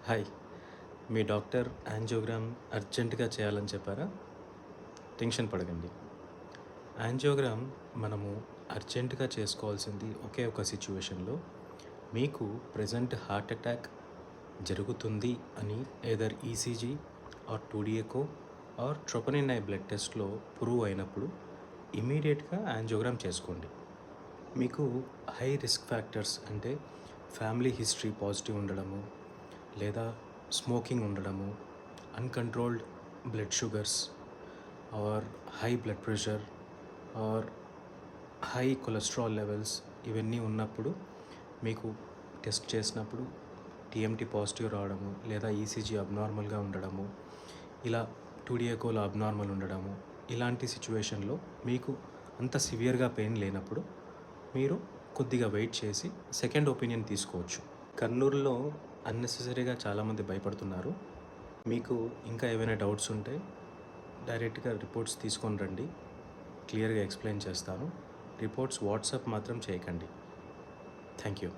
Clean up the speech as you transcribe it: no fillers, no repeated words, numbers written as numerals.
Hi, మీ doctor angiogram అర్జెంటుగా చేయాలని చెప్పారా? టెన్షన్ పడకండి. యాంజియోగ్రామ్ మనము అర్జెంటుగా చేసుకోవాల్సింది ఒకే ఒక సిచ్యువేషన్లో మీకు ప్రెజెంట్ హార్ట్ అటాక్ జరుగుతుంది అని either ECG or 2D echo or troponin I blood టెస్ట్లో ప్రూవ్ అయినప్పుడు ఇమీడియట్గా యాంజియోగ్రామ్ చేసుకోండి. మీకు హై రిస్క్ ఫ్యాక్టర్స్ అంటే ఫ్యామిలీ హిస్టరీ పాజిటివ్ ఉండడము, లేదా స్మోకింగ్ ఉండడము, uncontrolled blood sugars or high blood pressure or high cholesterol levels ఇవన్నీ ఉన్నప్పుడు మీకు టెస్ట్ చేసినప్పుడు టీఎంటీ పాజిటివ్ రావడము, లేదా ఈసీజీ అబ్నార్మల్గా ఉండడము, ఇలా 2D ఎకోలో అబ్నార్మల్ ఉండడము, ఇలాంటి సిచ్యువేషన్లో మీకు అంత సివియర్గా పెయిన్ లేనప్పుడు మీరు కొద్దిగా వెయిట్ చేసి సెకండ్ ఒపీనియన్ తీసుకోవచ్చు. కర్నూలులో అన్నెసెసరీగా చాలామంది భయపడుతున్నారు. మీకు ఇంకా ఏవైనా డౌట్స్ ఉంటే డైరెక్ట్గా రిపోర్ట్స్ తీసుకొని రండి, క్లియర్గా ఎక్స్ప్లెయిన్ చేస్తాను. రిపోర్ట్స్ వాట్సాప్ మాత్రం చేయకండి. Thank you.